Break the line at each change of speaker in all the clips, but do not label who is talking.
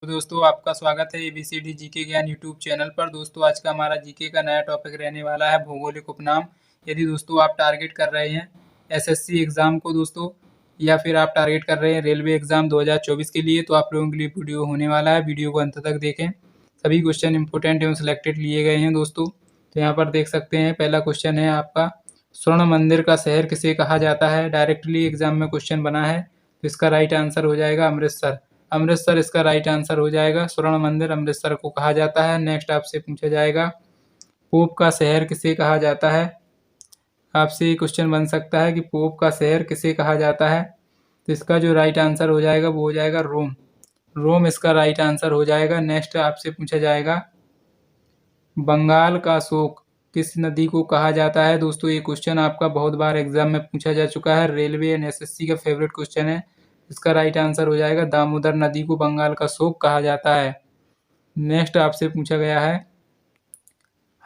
तो दोस्तों आपका स्वागत है एबीसीडी जीके ज्ञान यूट्यूब चैनल पर। दोस्तों आज का हमारा जीके का नया टॉपिक रहने वाला है भौगोलिक उपनाम। यदि दोस्तों आप टारगेट कर रहे हैं एसएससी एग्ज़ाम को दोस्तों, या फिर आप टारगेट कर रहे हैं रेलवे एग्ज़ाम 2024 के लिए, तो आप लोगों के लिए वीडियो होने वाला है। वीडियो को अंत तक देखें। सभी क्वेश्चन इंपोर्टेंट एवं सिलेक्टेड लिए गए हैं दोस्तों। तो यहाँ पर देख सकते हैं, पहला क्वेश्चन है आपका, स्वर्ण मंदिर का शहर किसे कहा जाता है। डायरेक्टली एग्जाम में क्वेश्चन बना है, तो इसका राइट आंसर हो जाएगा अमृतसर। अमृतसर इसका राइट आंसर हो जाएगा। स्वर्ण मंदिर अमृतसर को कहा जाता है। नेक्स्ट आपसे पूछा जाएगा, पोप का शहर किसे कहा जाता है। आपसे ये क्वेश्चन बन सकता है कि पोप का शहर किसे कहा जाता है। तो इसका जो राइट आंसर हो जाएगा वो हो जाएगा रोम। रोम इसका राइट आंसर हो जाएगा। नेक्स्ट आपसे पूछा जाएगा, बंगाल का शोक किस नदी को कहा जाता है। दोस्तों ये क्वेश्चन आपका बहुत बार एग्जाम में पूछा जा चुका है। रेलवे एंड एसएससी का फेवरेट क्वेश्चन है। इसका राइट आंसर हो जाएगा, दामोदर नदी को बंगाल का शोक कहा जाता है। नेक्स्ट आपसे पूछा गया है,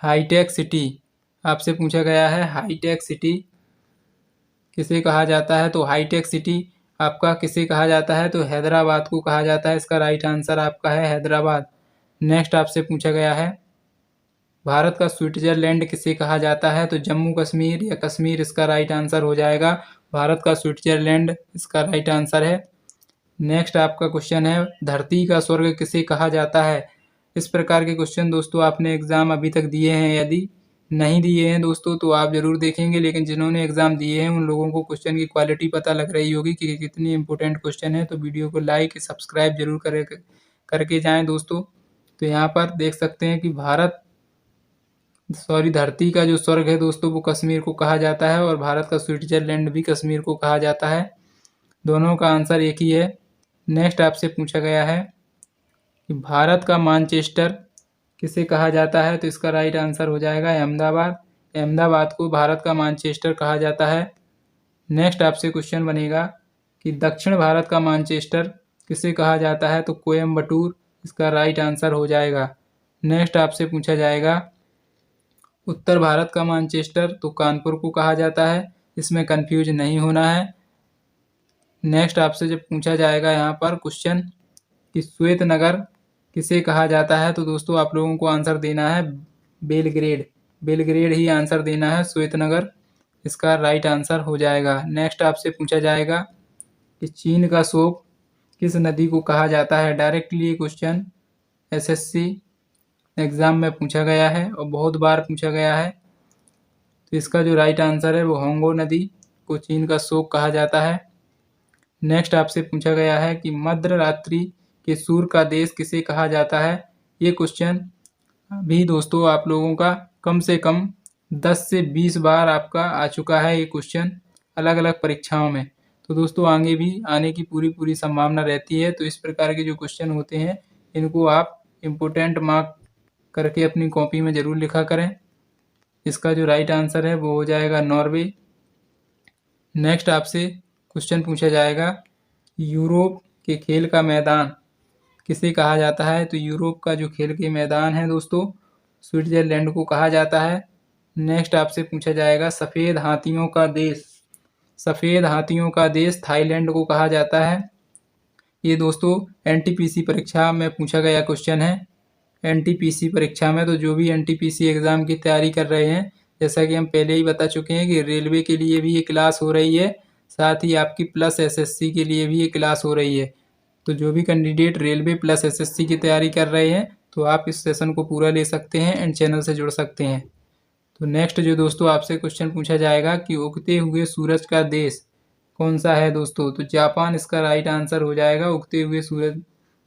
हाईटेक सिटी आपसे पूछा गया है, हाईटेक सिटी किसे कहा जाता है। तो हाईटेक सिटी आपका किसे कहा जाता है, तो हैदराबाद को कहा जाता है। इसका राइट आंसर आपका है हैदराबाद। नेक्स्ट आपसे पूछा गया है, भारत का स्विट्जरलैंड किसे कहा जाता है। तो जम्मू कश्मीर या कश्मीर इसका राइट आंसर हो जाएगा। भारत का स्विट्जरलैंड इसका राइट आंसर है। नेक्स्ट आपका क्वेश्चन है, धरती का स्वर्ग किसे कहा जाता है। इस प्रकार के क्वेश्चन दोस्तों आपने एग्ज़ाम अभी तक दिए हैं। यदि नहीं दिए हैं दोस्तों तो आप ज़रूर देखेंगे, लेकिन जिन्होंने एग्ज़ाम दिए हैं उन लोगों को क्वेश्चन की क्वालिटी पता लग रही होगी कि कितनी इंपॉर्टेंट क्वेश्चन है। तो वीडियो को लाइक सब्सक्राइब जरूर करके जाएँ दोस्तों। तो यहाँ पर देख सकते हैं कि धरती का जो स्वर्ग है दोस्तों वो कश्मीर को कहा जाता है, और भारत का स्विट्जरलैंड भी कश्मीर को कहा जाता है। दोनों का आंसर एक ही है। नेक्स्ट आपसे पूछा गया है कि भारत का मैनचेस्टर किसे कहा जाता है। तो इसका राइट आंसर हो जाएगा अहमदाबाद। अहमदाबाद को भारत का मैनचेस्टर कहा जाता है। नेक्स्ट आपसे क्वेश्चन बनेगा कि दक्षिण भारत का मैनचेस्टर किसे कहा जाता है। तो कोयम्बटूर इसका राइट आंसर हो जाएगा। नेक्स्ट आपसे पूछा जाएगा, उत्तर भारत का मैनचेस्टर तो कानपुर को कहा जाता है। इसमें कंफ्यूज नहीं होना है। नेक्स्ट आपसे जब पूछा जाएगा यहाँ पर क्वेश्चन कि श्वेत नगर किसे कहा जाता है, तो दोस्तों आप लोगों को आंसर देना है बेलग्रेड। बेलग्रेड ही आंसर देना है, श्वेत नगर इसका राइट आंसर हो जाएगा। नेक्स्ट आपसे पूछा जाएगा कि चीन का शोक किस नदी को कहा जाता है। डायरेक्टली क्वेश्चन एसएससी एग्ज़ाम में पूछा गया है और बहुत बार पूछा गया है। तो इसका जो राइट आंसर है वो होंगो नदी को चीन का शोक कहा जाता है। नेक्स्ट आपसे पूछा गया है कि मध्य रात्रि के सूर्य का देश किसे कहा जाता है। ये क्वेश्चन भी दोस्तों आप लोगों का कम से कम 10 से 20 बार आपका आ चुका है ये क्वेश्चन अलग अलग परीक्षाओं में। तो दोस्तों आगे भी आने की पूरी संभावना रहती है। तो इस प्रकार के जो क्वेश्चन होते हैं इनको आप इम्पोर्टेंट मार्क करके अपनी कॉपी में ज़रूर लिखा करें। इसका जो राइट आंसर है वो हो जाएगा नॉर्वे। नेक्स्ट आपसे क्वेश्चन पूछा जाएगा, यूरोप के खेल का मैदान किसे कहा जाता है। तो यूरोप का जो खेल के मैदान है दोस्तों स्विट्जरलैंड को कहा जाता है। नेक्स्ट आपसे पूछा जाएगा, सफ़ेद हाथियों का देश, सफ़ेद हाथियों का देश थाईलैंड को कहा जाता है। ये दोस्तों एनटीपीसी परीक्षा में पूछा गया क्वेश्चन है। एनटीपीसी परीक्षा में तो जो भी एनटीपीसी एग्ज़ाम की तैयारी कर रहे हैं, जैसा कि हम पहले ही बता चुके हैं कि रेलवे के लिए भी ये क्लास हो रही है, साथ ही आपकी प्लस एसएससी के लिए भी ये क्लास हो रही है। तो जो भी कैंडिडेट रेलवे प्लस एसएससी की तैयारी कर रहे हैं तो आप इस सेशन को पूरा ले सकते हैं एंड चैनल से जुड़ सकते हैं। तो नेक्स्ट जो दोस्तों आपसे क्वेश्चन पूछा जाएगा कि उगते हुए सूरज का देश कौन सा है दोस्तों। तो जापान इसका राइट आंसर हो जाएगा। उगते हुए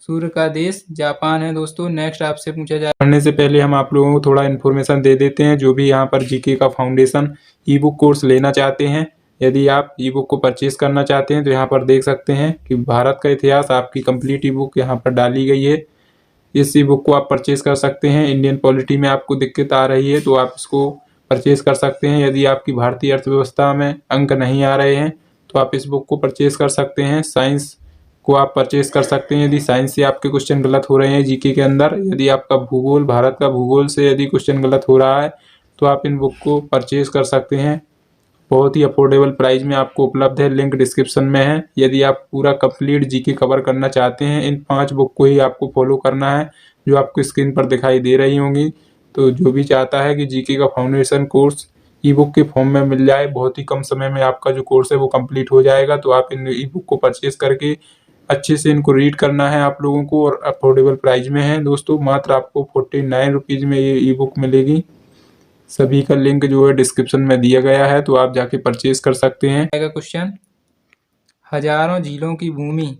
सूर्य का देश जापान है दोस्तों। नेक्स्ट आपसे पूछा जाए, पढ़ने से पहले हम आप लोगों को थोड़ा इन्फॉर्मेशन दे देते हैं। जो भी यहाँ पर जीके का फाउंडेशन ई बुक कोर्स लेना चाहते हैं, यदि आप ई बुक को परचेज करना चाहते हैं तो यहाँ पर देख सकते हैं कि भारत का इतिहास आपकी कंप्लीट ई बुक यहाँ पर डाली गई है। इस ई बुक को आप परचेज कर सकते हैं। इंडियन पॉलिटी में आपको दिक्कत आ रही है तो आप इसको परचेज कर सकते हैं। यदि आपकी भारतीय अर्थव्यवस्था में अंक नहीं आ रहे हैं तो आप इस बुक को परचेज कर सकते हैं। साइंस को आप परचेज कर सकते हैं यदि साइंस से आपके क्वेश्चन गलत हो रहे हैं जीके के अंदर। यदि आपका भूगोल, भारत का भूगोल से यदि क्वेश्चन गलत हो रहा है तो आप इन बुक को परचेज कर सकते हैं।
बहुत ही अफोर्डेबल प्राइस में आपको उपलब्ध है। लिंक डिस्क्रिप्शन में है। यदि आप पूरा कंप्लीट जीके कवर करना चाहते हैं, इन 5 बुक को ही आपको फॉलो करना है जो आपको स्क्रीन पर दिखाई दे रही होंगी। तो जो भी चाहता है कि जीके का फाउंडेशन कोर्स ई बुक के फॉर्म में मिल जाए, बहुत ही कम समय में आपका जो कोर्स है वो कंप्लीट हो जाएगा। तो आप इन ई बुक को परचेज करके अच्छे से इनको रीड करना है आप लोगों को, और अफोर्डेबल प्राइस में है दोस्तों। मात्र आपको 49 रुपीज़ में ये ई बुक मिलेगी। सभी का लिंक जो है डिस्क्रिप्शन में दिया गया है, तो आप जाके परचेज कर सकते हैं।
क्वेश्चन, हजारों झीलों की भूमि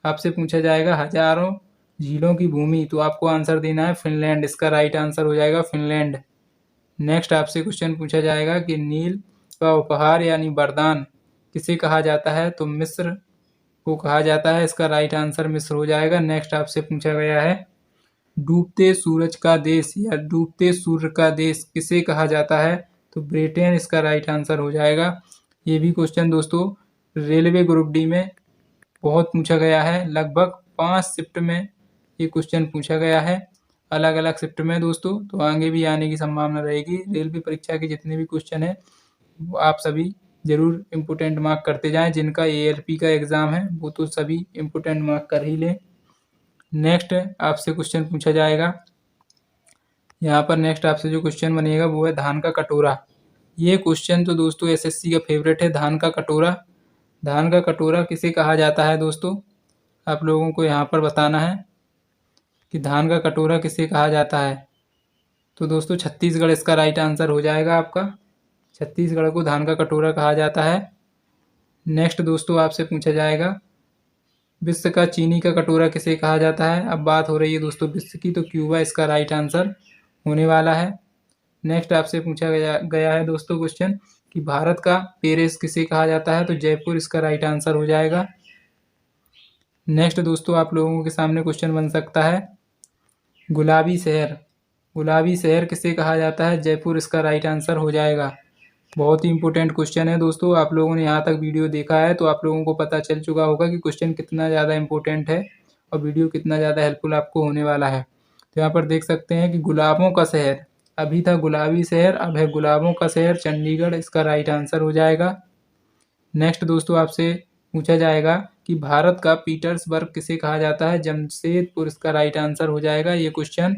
आपसे पूछा जाएगा। हजारों झीलों की भूमि, तो आपको आंसर देना है फिनलैंड। इसका राइट आंसर हो जाएगा फिनलैंड। नेक्स्ट आपसे क्वेश्चन पूछा जाएगा कि नील का उपहार यानी वरदान किसे कहा जाता है, तो मिस्र को कहा जाता है। इसका राइट आंसर मिस्र हो जाएगा। नेक्स्ट आपसे पूछा गया है डूबते सूरज का देश या डूबते सूर्य का देश किसे कहा जाता है, तो ब्रिटेन इसका राइट आंसर हो जाएगा। ये भी क्वेश्चन दोस्तों रेलवे ग्रुप डी में बहुत पूछा गया है। लगभग 5 शिफ्ट में ये क्वेश्चन पूछा गया है, अलग अलग शिफ्ट में दोस्तों। तो आगे भी आने की संभावना रहेगी। रेलवे परीक्षा के जितने भी क्वेश्चन हैं वो आप सभी जरूर इम्पोर्टेंट मार्क करते जाएं। जिनका ALP का एग्ज़ाम है वो तो सभी इम्पोर्टेंट मार्क कर ही लें। नेक्स्ट आपसे क्वेश्चन पूछा जाएगा, यहाँ पर नेक्स्ट आपसे जो क्वेश्चन बनेगा वो है धान का कटोरा। ये क्वेश्चन तो दोस्तों SSC का फेवरेट है, धान का कटोरा। धान का कटोरा किसे कहा जाता है दोस्तों, आप लोगों को यहाँ पर बताना है कि धान का कटोरा किसे कहा जाता है। तो दोस्तों छत्तीसगढ़ इसका राइट आंसर हो जाएगा आपका। छत्तीसगढ़ को धान का कटोरा कहा जाता है। नेक्स्ट दोस्तों आपसे पूछा जाएगा विश्व का चीनी का कटोरा किसे कहा जाता है। अब बात हो रही है दोस्तों विश्व की, तो क्यूबा इसका राइट आंसर होने वाला है। नेक्स्ट आपसे पूछा गया है दोस्तों क्वेश्चन कि भारत का पेरिस किसे कहा जाता है, तो जयपुर इसका राइट आंसर हो जाएगा। नेक्स्ट दोस्तों आप लोगों के सामने क्वेश्चन बन सकता है गुलाबी शहर। गुलाबी शहर किसे कहा जाता है, जयपुर इसका राइट आंसर हो जाएगा। बहुत ही इंपॉर्टेंट क्वेश्चन है दोस्तों। आप लोगों ने यहाँ तक वीडियो देखा है तो आप लोगों को पता चल चुका होगा कि क्वेश्चन कितना ज़्यादा इंपॉर्टेंट है और वीडियो कितना ज़्यादा हेल्पफुल आपको होने वाला है। तो यहाँ पर देख सकते हैं कि गुलाबों का शहर, अभी था गुलाबी शहर, अब है गुलाबों का शहर, चंडीगढ़ इसका राइट आंसर हो जाएगा। नेक्स्ट दोस्तों आपसे पूछा जाएगा कि भारत का पीटर्सबर्ग किसे कहा जाता है, जमशेदपुर इसका राइट आंसर हो जाएगा। ये क्वेश्चन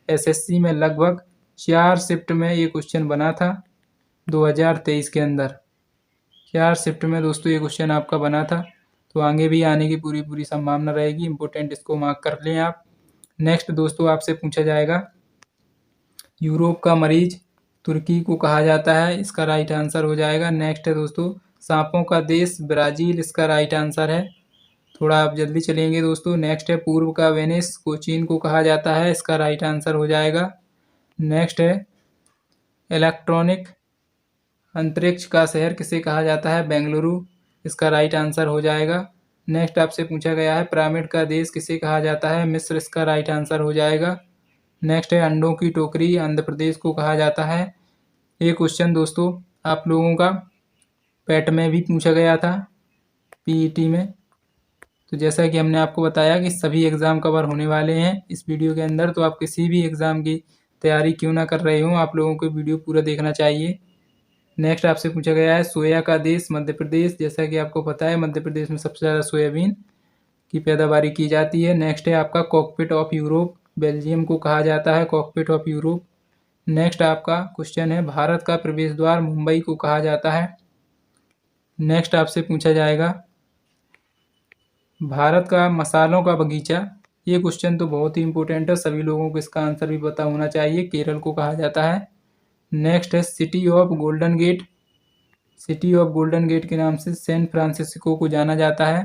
SSC में लगभग 4 शिफ्ट में ये क्वेश्चन बना था 2023 के अंदर। 4 शिफ्ट में दोस्तों ये क्वेश्चन आपका बना था, तो आगे भी आने की पूरी संभावना रहेगी। इंपॉर्टेंट इसको मार्क कर लें आप। नेक्स्ट दोस्तों आपसे पूछा जाएगा यूरोप का मरीज तुर्की को कहा जाता है, इसका राइट आंसर हो जाएगा। नेक्स्ट है दोस्तों सांपों का देश ब्राज़ील, इसका राइट आंसर है। थोड़ा आप जल्दी चलेंगे दोस्तों। नेक्स्ट है पूर्व का वेनिस कोचीन को कहा जाता है, इसका राइट आंसर हो जाएगा। नेक्स्ट है इलेक्ट्रॉनिक अंतरिक्ष का शहर किसे कहा जाता है, बेंगलुरु, इसका राइट आंसर हो जाएगा। नेक्स्ट आपसे पूछा गया है पिरामिड का देश किसे कहा जाता है, मिस्र, इसका राइट आंसर हो जाएगा। नेक्स्ट है अंडों की टोकरी आंध्र प्रदेश को कहा जाता है। ये क्वेश्चन दोस्तों आप लोगों का पैट में भी पूछा गया था, PET में। तो जैसा कि हमने आपको बताया कि सभी एग्ज़ाम कवर होने वाले हैं इस वीडियो के अंदर, तो आप किसी भी एग्ज़ाम की तैयारी क्यों ना कर रहे हो, आप लोगों को वीडियो पूरा देखना चाहिए। नेक्स्ट आपसे पूछा गया है सोया का देश मध्य प्रदेश। जैसा कि आपको पता है मध्य प्रदेश में सबसे ज़्यादा सोयाबीन की पैदावारी की जाती है। नेक्स्ट है आपका कॉकपिट ऑफ यूरोप, बेल्जियम को कहा जाता है कॉकपिट ऑफ यूरोप। नेक्स्ट आपका क्वेश्चन है भारत का प्रवेश द्वार मुंबई को कहा जाता है। नेक्स्ट आपसे पूछा जाएगा भारत का मसालों का बगीचा। ये क्वेश्चन तो बहुत ही इंपॉर्टेंट है, सभी लोगों को इसका आंसर भी पता होना चाहिए, केरल को कहा जाता है। नेक्स्ट है city of golden gate. City of golden gate के नाम से सैन फ्रांसिस्को को जाना जाता है।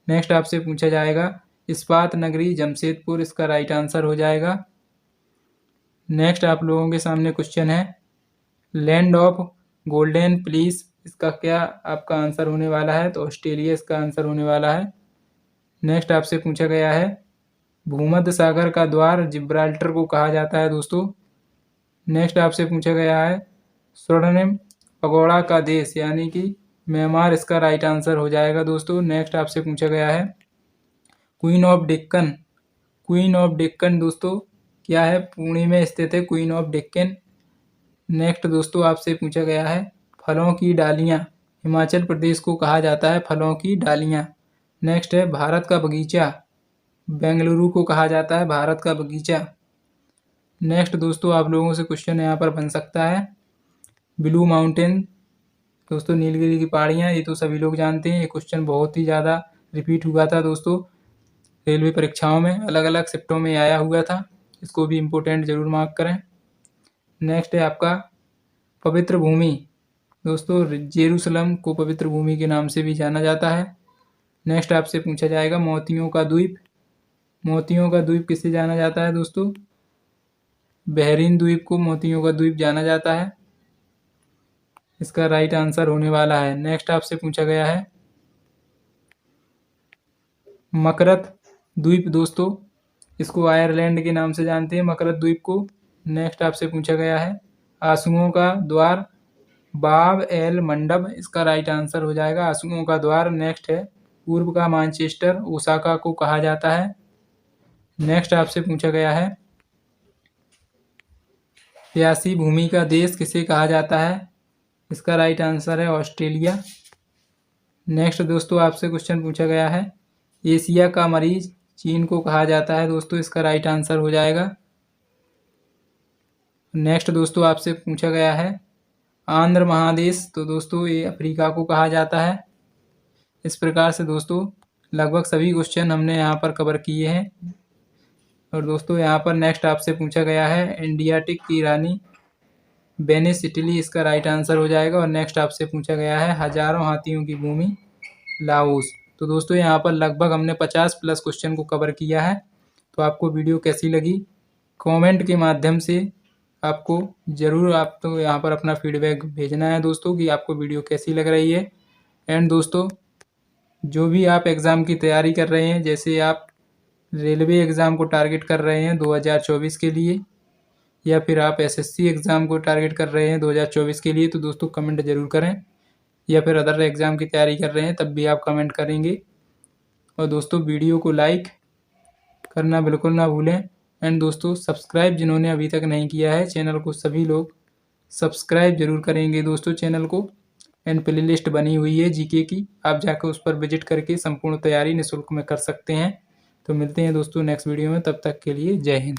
नेक्स्ट आपसे पूछा जाएगा इस्पात नगरी जमशेदपुर, इसका राइट आंसर हो जाएगा। नेक्स्ट आप लोगों के सामने क्वेश्चन है लैंड ऑफ गोल्डन प्लीज, इसका क्या आपका आंसर होने वाला है, तो ऑस्ट्रेलिया इसका आंसर होने वाला है। नेक्स्ट आपसे पूछा गया है भूमध्य सागर का द्वार जिब्राल्टर को कहा जाता है दोस्तों। नेक्स्ट आपसे पूछा गया है स्वर्णिम पगोड़ा का देश यानी कि म्यांमार, इसका राइट आंसर हो जाएगा दोस्तों। नेक्स्ट आपसे पूछा गया है queen of Deccan. Queen of Deccan दोस्तों क्या है, पुणे में स्थित है क्वीन ऑफ डेक्कन। नेक्स्ट दोस्तों आपसे पूछा गया है फलों की डालियाँ, हिमाचल प्रदेश को कहा जाता है फलों की डालियाँ। नेक्स्ट है भारत का बगीचा, बेंगलुरु को कहा जाता है भारत का बगीचा। नेक्स्ट दोस्तों आप लोगों से क्वेश्चन यहाँ पर बन सकता है, ब्लू माउंटेन, दोस्तों नीलगिरी की पहाड़ियाँ, ये तो सभी लोग जानते हैं। ये क्वेश्चन बहुत ही ज़्यादा रिपीट हुआ था दोस्तों, रेलवे परीक्षाओं में अलग अलग शिफ्टों में आया हुआ था, इसको भी इम्पोर्टेंट जरूर मार्क करें। नेक्स्ट है आपका पवित्र भूमि, दोस्तों जेरूसलम को पवित्र भूमि के नाम से भी जाना जाता है। नेक्स्ट आपसे पूछा जाएगा मोतियों का द्वीप, मोतियों का द्वीप किसे जाना जाता है दोस्तों, बहरीन द्वीप को मोतियों का द्वीप जाना जाता है, इसका राइट आंसर होने वाला है। नेक्स्ट आपसे पूछा गया है मकरत द्वीप, दोस्तों इसको आयरलैंड के नाम से जानते हैं मकरत द्वीप को। नेक्स्ट आपसे पूछा गया है आंसुओं का द्वार, बाब एल मंडब, इसका राइट आंसर हो जाएगा आंसुओं का द्वार। नेक्स्ट है पूर्व का मैनचेस्टर, ओसाका को कहा जाता है। नेक्स्ट आपसे पूछा गया है प्यासी भूमि का देश किसे कहा जाता है, इसका राइट आंसर है ऑस्ट्रेलिया। नेक्स्ट दोस्तों आपसे क्वेश्चन पूछा गया है एशिया का मरीज चीन को कहा जाता है, दोस्तों इसका राइट आंसर हो जाएगा। नेक्स्ट दोस्तों आपसे पूछा गया है आंध्र महादेश, तो दोस्तों ये अफ्रीका को कहा जाता है। इस प्रकार से दोस्तों लगभग सभी क्वेश्चन हमने यहाँ पर कवर किए हैं। और दोस्तों यहाँ पर नेक्स्ट आपसे पूछा गया है इंडियाटिक की रानी वेनिस इटली, इसका राइट आंसर हो जाएगा। और नेक्स्ट आपसे पूछा गया है हजारों हाथियों की भूमि लाओस। तो दोस्तों यहाँ पर लगभग हमने 50 प्लस क्वेश्चन को कवर किया है। तो आपको वीडियो कैसी लगी कमेंट के माध्यम से आपको ज़रूर आप तो यहाँ पर अपना फीडबैक भेजना है दोस्तों कि आपको वीडियो कैसी लग रही है। एंड दोस्तों जो भी आप एग्ज़ाम की तैयारी कर रहे हैं, जैसे आप रेलवे एग्ज़ाम को टारगेट कर रहे हैं 2024 के लिए, या फिर आप एसएससी एग्ज़ाम को टारगेट कर रहे हैं 2024 के लिए, तो दोस्तों कमेंट ज़रूर करें। या फिर अदर एग्ज़ाम की तैयारी कर रहे हैं तब भी आप कमेंट करेंगे। और दोस्तों वीडियो को लाइक करना बिल्कुल ना भूलें। एंड दोस्तों सब्सक्राइब जिन्होंने अभी तक नहीं किया है चैनल को, सभी लोग सब्सक्राइब जरूर करेंगे दोस्तों चैनल को। एंड प्ले लिस्ट बनी हुई है जीके की, आप जाकर उस पर विजिट करके संपूर्ण तैयारी निःशुल्क में कर सकते हैं। तो मिलते हैं दोस्तों नेक्स्ट वीडियो में, तब तक के लिए जय हिंद।